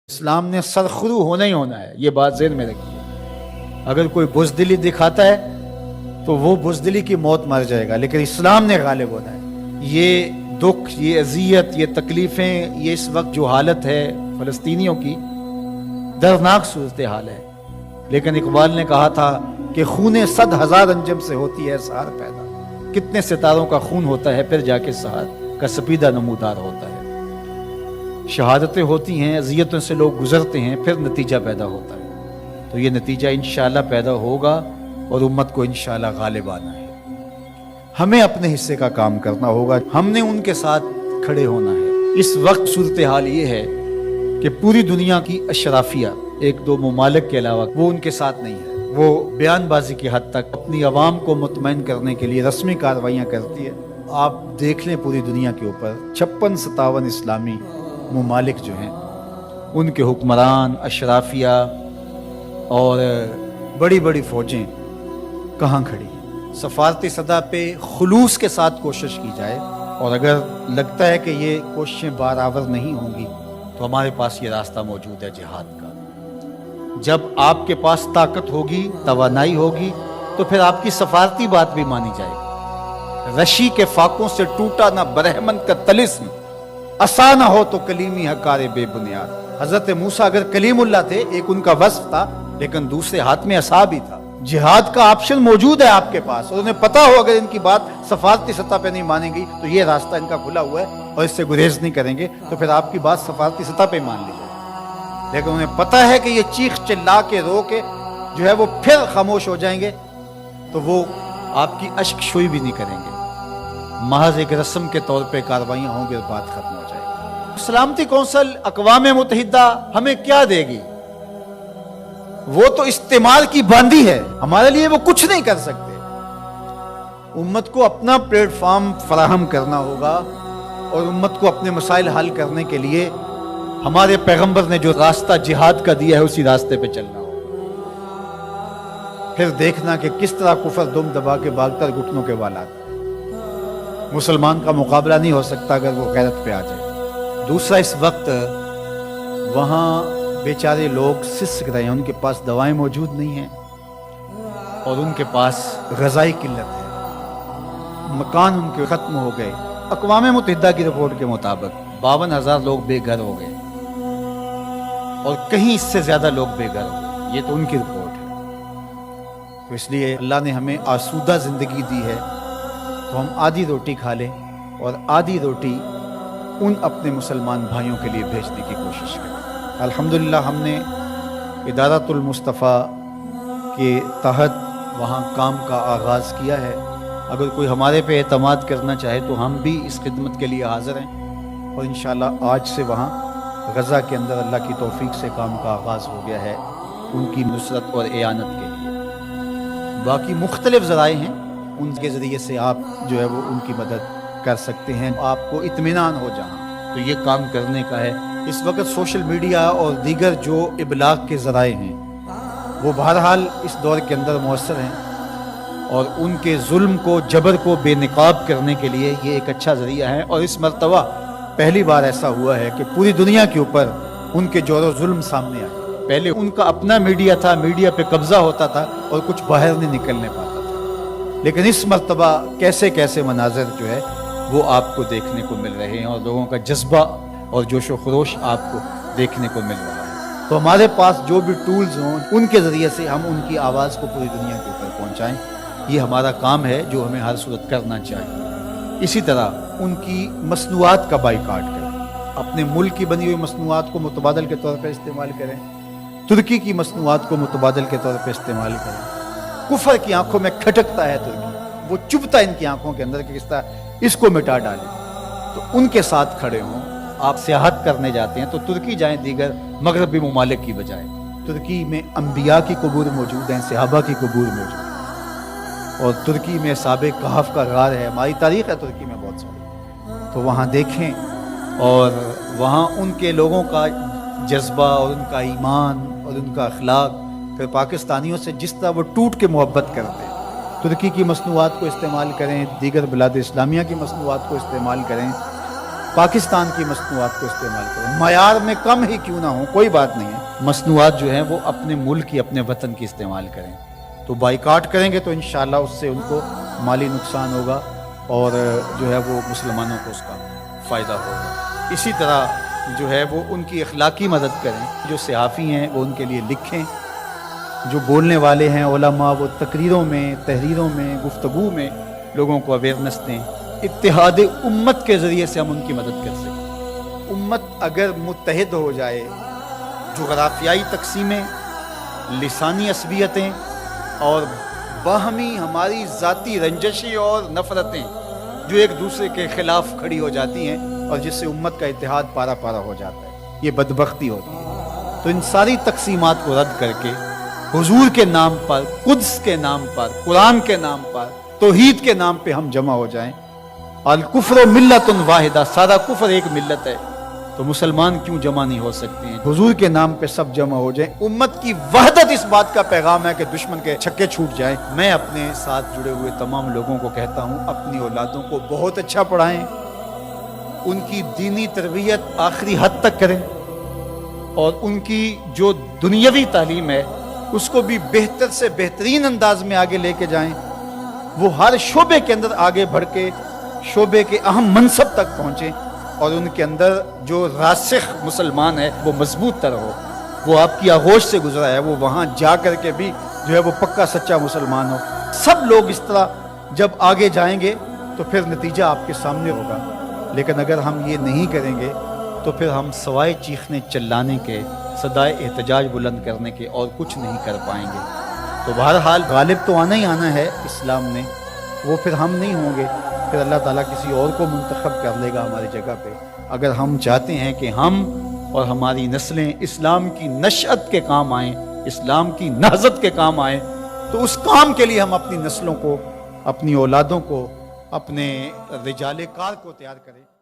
اسلام نے سرخرو ہونا ہی ہونا ہے، یہ بات ذہن میں رکھیے۔ اگر کوئی بزدلی دکھاتا ہے تو وہ بزدلی کی موت مر جائے گا، لیکن اسلام نے غالب ہونا ہے۔ یہ دکھ، یہ اذیت، یہ تکلیفیں، یہ اس وقت جو حالت ہے فلسطینیوں کی، دردناک صورتحال ہے، لیکن اقبال نے کہا تھا کہ خون 100,000 انجم سے ہوتی ہے سہار پیدا۔ کتنے ستاروں کا خون ہوتا ہے، پھر جا کے سہار کا سپیدہ نمودار ہوتا ہے۔ شہادتیں ہوتی ہیں، اذیتوں سے لوگ گزرتے ہیں، پھر نتیجہ پیدا ہوتا ہے۔ تو یہ نتیجہ انشاءاللہ پیدا ہوگا اور امت کو انشاءاللہ غالب آنا ہے۔ ہمیں اپنے حصے کا کام کرنا ہوگا، ہم نے ان کے ساتھ کھڑے ہونا ہے۔ اس وقت صورتحال یہ ہے کہ پوری دنیا کی اشرافیہ، ایک دو ممالک کے علاوہ، وہ ان کے ساتھ نہیں ہے۔ وہ بیان بازی کی حد تک اپنی عوام کو مطمئن کرنے کے لیے رسمی کارروائیاں کرتی ہے۔ آپ دیکھ لیں پوری دنیا کے اوپر 56-57 اسلامی ممالک جو ہیں، ان کے حکمران، اشرافیہ اور بڑی بڑی فوجیں کہاں کھڑی ہیں۔ سفارتی سطح پہ خلوص کے ساتھ کوشش کی جائے، اور اگر لگتا ہے کہ یہ کوششیں بارآور نہیں ہوں گی تو ہمارے پاس یہ راستہ موجود ہے جہاد کا۔ جب آپ کے پاس طاقت ہوگی، توانائی ہوگی، تو پھر آپ کی سفارتی بات بھی مانی جائے گی۔ رشی کے فاقوں سے ٹوٹا نہ برہمن کا طلسم، عصا نہ ہو تو کلیمی حکار بے بنیاد۔ حضرت موسیٰ اگر کلیم اللہ تھے، ایک ان کا وصف تھا، لیکن دوسرے ہاتھ میں عصا بھی تھا۔ جہاد کا آپشن موجود ہے آپ کے پاس، اور انہیں پتا ہو اگر ان کی بات سفارتی سطح پہ نہیں مانیں گی تو یہ راستہ ان کا کھلا ہوا ہے اور اس سے گریز نہیں کریں گے، تو پھر آپ کی بات سفارتی سطح پہ مان لی جائے۔ لیکن انہیں پتا ہے کہ یہ چیخ چلا کے رو کے جو ہے وہ پھر خاموش ہو جائیں گے، تو وہ آپ کی اشک شوئی بھی نہیں کریں گے۔ محض ایک رسم کے طور پہ کاروائیاں ہوں گی اور بات ختم ہو جائے گی۔ سلامتی کونسل اقوام متحدہ ہمیں کیا دے گی؟ وہ تو استعمال کی باندھی ہے، ہمارے لیے وہ کچھ نہیں کر سکتے۔ امت کو اپنا پلیٹ فارم فراہم کرنا ہوگا، اور امت کو اپنے مسائل حل کرنے کے لیے ہمارے پیغمبر نے جو راستہ جہاد کا دیا ہے اسی راستے پہ چلنا ہوگا۔ پھر دیکھنا کہ کس طرح کفر دم دبا کے بھاگتا گھٹنوں کے والات۔ مسلمان کا مقابلہ نہیں ہو سکتا اگر وہ غیرت پہ آ جائے۔ دوسرا، اس وقت وہاں بیچارے لوگ سسک رہے ہیں، ان کے پاس دوائیں موجود نہیں ہیں، اور ان کے پاس غذائی قلت ہے، مکان ان کے ختم ہو گئے۔ اقوام متحدہ کی رپورٹ کے مطابق 52,000 لوگ بے گھر ہو گئے، اور کہیں اس سے زیادہ لوگ بے گھر ہو گئے۔ یہ تو ان کی رپورٹ ہے۔ تو اس لیے اللہ نے ہمیں آسودہ زندگی دی ہے، تو ہم آدھی روٹی کھا لیں اور آدھی روٹی ان اپنے مسلمان بھائیوں کے لیے بھیجنے کی کوشش کریں۔ الحمدللہ ہم نے ادارۃ المصطفیٰ کے تحت وہاں کام کا آغاز کیا ہے۔ اگر کوئی ہمارے پہ اعتماد کرنا چاہے تو ہم بھی اس خدمت کے لیے حاضر ہیں، اور انشاءاللہ آج سے وہاں غزہ کے اندر اللہ کی توفیق سے کام کا آغاز ہو گیا ہے ان کی نصرت اور اعانت کے لیے۔ باقی مختلف ذرائع ہیں، ان کے ذریعے سے آپ جو ہے وہ ان کی مدد کر سکتے ہیں۔ آپ کو اطمینان ہو جہاں تو یہ کام کرنے کا ہے۔ اس وقت سوشل میڈیا اور دیگر جو ابلاغ کے ذرائع ہیں وہ بہرحال اس دور کے اندر مؤثر ہیں، اور ان کے ظلم کو، جبر کو بے نقاب کرنے کے لیے یہ ایک اچھا ذریعہ ہے۔ اور اس مرتبہ پہلی بار ایسا ہوا ہے کہ پوری دنیا کے اوپر ان کے جور و ظلم سامنے آئے۔ پہلے ان کا اپنا میڈیا تھا، میڈیا پہ قبضہ ہوتا تھا اور کچھ باہر نہیں نکلنے پاتا تھا، لیکن اس مرتبہ کیسے کیسے مناظر جو ہے وہ آپ کو دیکھنے کو مل رہے ہیں، اور لوگوں کا جذبہ اور جوش و خروش آپ کو دیکھنے کو مل رہا ہے۔ تو ہمارے پاس جو بھی ٹولز ہوں ان کے ذریعے سے ہم ان کی آواز کو پوری دنیا کے اوپر پہنچائیں۔ یہ ہمارا کام ہے جو ہمیں ہر صورت کرنا چاہیے۔ اسی طرح ان کی مصنوعات کا بائیکاٹ کریں، اپنے ملک کی بنی ہوئی مصنوعات کو متبادل کے طور پر استعمال کریں، ترکی کی مصنوعات کو متبادل کے طور پر استعمال کریں۔ کفر کی آنکھوں میں کھٹکتا ہے ترکی، وہ چبھتا ہے ان کی آنکھوں کے اندر کہ کس طرح اس کو مٹا ڈالیں، تو ان کے ساتھ کھڑے ہوں۔ آپ سیاحت کرنے جاتے ہیں تو ترکی جائیں دیگر مغربی ممالک کی بجائے۔ ترکی میں انبیاء کی قبور موجود ہیں، صحابہ کی قبور موجود ہیں، اور ترکی میں اصحاب کہف کا غار ہے۔ ہماری تاریخ ہے ترکی میں بہت ساری، تو وہاں دیکھیں، اور وہاں ان کے لوگوں کا جذبہ اور ان کا ایمان اور ان کا اخلاق پھر پاکستانیوں سے جس طرح وہ ٹوٹ کے محبت کرتے ہیں۔ ترکی کی مصنوعات کو استعمال کریں، دیگر بلاد اسلامیہ کی مصنوعات کو استعمال کریں، پاکستان کی مصنوعات کو استعمال کریں، معیار میں کم ہی کیوں نہ ہو، کوئی بات نہیں ہے، مصنوعات جو ہیں وہ اپنے ملک کی، اپنے وطن کی استعمال کریں۔ تو بائیکاٹ کریں گے تو انشاءاللہ اس سے ان کو مالی نقصان ہوگا اور جو ہے وہ مسلمانوں کو اس کا فائدہ ہوگا۔ اسی طرح جو ہے وہ ان کی اخلاقی مدد کریں، جو صحافی ہیں وہ ان کے لیے لکھیں، جو بولنے والے ہیں علماء وہ تقریروں میں، تحریروں میں، گفتگو میں لوگوں کو اویئرنیس دیں۔ اتحاد امت کے ذریعے سے ہم ان کی مدد کر سکیں۔ امت اگر متحد ہو جائے، جغرافیائی تقسیمیں، لسانی عصبیتیں اور باہمی ہماری ذاتی رنجشیں اور نفرتیں جو ایک دوسرے کے خلاف کھڑی ہو جاتی ہیں اور جس سے امت کا اتحاد پارا پارا ہو جاتا ہے، یہ بدبختی ہوتی ہے۔ تو ان ساری تقسیمات کو رد کر کے حضور کے نام پر، قدس کے نام پر، قرآن کے نام پر، توحید کے نام پہ ہم جمع ہو جائیں۔ الکفر ملت واحدہ، سارا کفر ایک ملت ہے، تو مسلمان کیوں جمع نہیں ہو سکتے ہیں؟ حضور کے نام پہ سب جمع ہو جائیں۔ امت کی وحدت اس بات کا پیغام ہے کہ دشمن کے چھکے چھوٹ جائیں۔ میں اپنے ساتھ جڑے ہوئے تمام لوگوں کو کہتا ہوں، اپنی اولادوں کو بہت اچھا پڑھائیں، ان کی دینی تربیت آخری حد تک کریں اور ان کی جو دنیاوی تعلیم ہے اس کو بھی بہتر سے بہترین انداز میں آگے لے کے جائیں۔ وہ ہر شعبے کے اندر آگے بڑھ کے شعبے کے اہم منصب تک پہنچیں اور ان کے اندر جو راسخ مسلمان ہے وہ مضبوط تر ہو، وہ آپ کی آغوش سے گزرا ہے، وہ وہاں جا کر کے بھی جو ہے وہ پکا سچا مسلمان ہو۔ سب لوگ اس طرح جب آگے جائیں گے تو پھر نتیجہ آپ کے سامنے ہوگا، لیکن اگر ہم یہ نہیں کریں گے تو پھر ہم سوائے چیخنے چلانے کے، صدائے احتجاج بلند کرنے کے اور کچھ نہیں کر پائیں گے۔ تو بہرحال غالب تو آنا ہی آنا ہے اسلام نے، وہ پھر ہم نہیں ہوں گے، پھر اللہ تعالیٰ کسی اور کو منتخب کر لے گا ہماری جگہ پہ۔ اگر ہم چاہتے ہیں کہ ہم اور ہماری نسلیں اسلام کی نشأت کے کام آئیں، اسلام کی نہضت کے کام آئیں، تو اس کام کے لیے ہم اپنی نسلوں کو، اپنی اولادوں کو، اپنے رجال کار کو تیار کریں۔